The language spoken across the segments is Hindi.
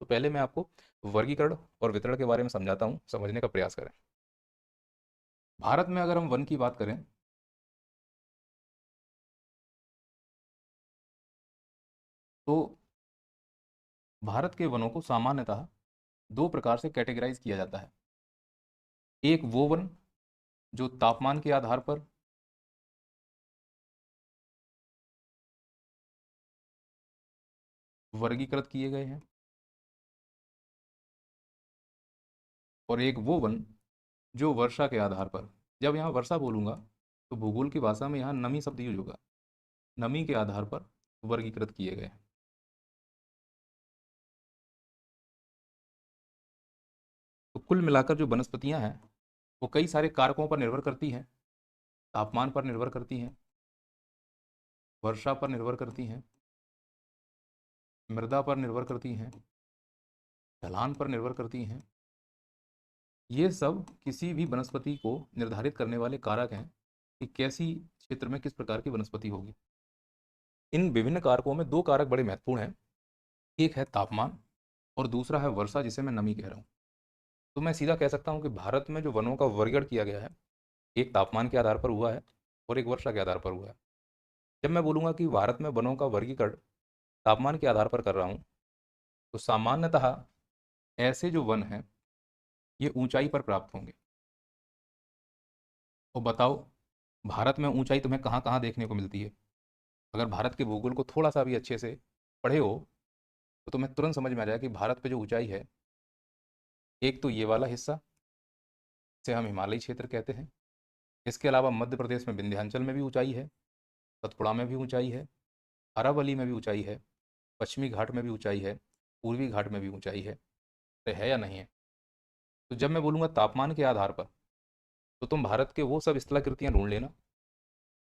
तो पहले मैं आपको वर्गीकरण और वितरण के बारे में समझाता हूँ, समझने का प्रयास करें। भारत में अगर हम वन की बात करें तो भारत के वनों को सामान्यतः दो प्रकार से कैटेगराइज किया जाता है। एक वो वन जो तापमान के आधार पर वर्गीकृत किए गए हैं, और एक वो वन जो वर्षा के आधार पर, जब यहाँ वर्षा बोलूँगा तो भूगोल की भाषा में यहाँ नमी शब्द यूज होगा, नमी के आधार पर वर्गीकृत किए गए हैं। तो कुल मिलाकर जो वनस्पतियाँ हैं वो कई सारे कारकों पर निर्भर करती हैं। तापमान पर निर्भर करती हैं, वर्षा पर निर्भर करती हैं, मृदा पर निर्भर करती हैं, ढलान पर निर्भर करती हैं। ये सब किसी भी वनस्पति को निर्धारित करने वाले कारक हैं कि कैसी क्षेत्र में किस प्रकार की वनस्पति होगी। इन विभिन्न कारकों में दो कारक बड़े महत्वपूर्ण हैं। एक है तापमान और दूसरा है वर्षा, जिसे मैं नमी कह रहा हूँ। तो मैं सीधा कह सकता हूँ कि भारत में जो वनों का वर्गीकरण किया गया है, एक तापमान के आधार पर हुआ है और एक वर्षा के आधार पर हुआ है। जब मैं बोलूँगा कि भारत में वनों का वर्गीकरण तापमान के आधार पर कर रहा हूँ, तो सामान्यतः ऐसे जो वन हैं ये ऊंचाई पर प्राप्त होंगे। तो बताओ, भारत में ऊंचाई तुम्हें कहाँ कहाँ देखने को मिलती है? अगर भारत के भूगोल को थोड़ा सा भी अच्छे से पढ़े हो तो तुम्हें तुरंत समझ में आ जाएगा कि भारत पे जो ऊंचाई है, एक तो ये वाला हिस्सा, इसे हम हिमालयी क्षेत्र कहते हैं। इसके अलावा मध्य प्रदेश में विंध्याचल में भी ऊंचाई है, सतपुड़ा में भी ऊंचाई है, अरावली में भी ऊंचाई है, पश्चिमी घाट में भी ऊंचाई है, पूर्वी घाट में भी ऊंचाई है। तो है या नहीं है? तो जब मैं बोलूँगा तापमान के आधार पर, तो तुम भारत के वो सब स्थलाकृतियाँ ढूंढ लेना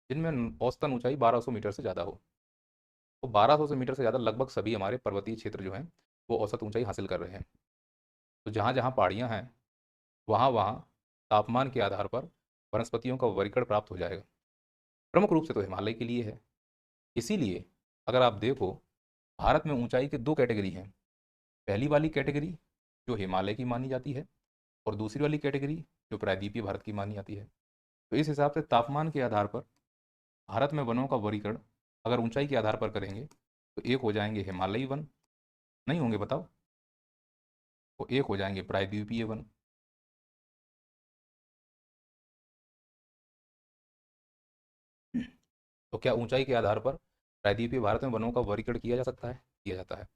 जिनमें औसतन ऊंचाई 1200 मीटर से ज़्यादा हो। तो 1200 से मीटर से ज़्यादा लगभग सभी हमारे पर्वतीय क्षेत्र जो हैं वो औसत ऊंचाई हासिल कर रहे हैं। तो जहाँ जहाँ पहाड़ियाँ हैं वहाँ वहाँ तापमान के आधार पर वनस्पतियों का वर्गीकरण प्राप्त हो जाएगा। प्रमुख रूप से तो हिमालय के लिए है। इसीलिए अगर आप देखो, भारत में ऊंचाई के दो कैटेगरी हैं। पहली वाली कैटेगरी जो हिमालय की मानी जाती है, और दूसरी वाली कैटेगरी जो प्रायद्वीपीय भारत की मानी जाती है। तो इस हिसाब से तापमान के आधार पर भारत में वनों का वर्गीकरण अगर ऊंचाई के आधार पर करेंगे तो एक हो जाएंगे हिमालयी वन, नहीं होंगे बताओ? तो एक हो जाएंगे प्रायद्वीपीय वन। तो क्या ऊंचाई के आधार पर प्रायद्वीपीय भारत में वनों का वर्गीकरण किया जा सकता है? किया जाता है।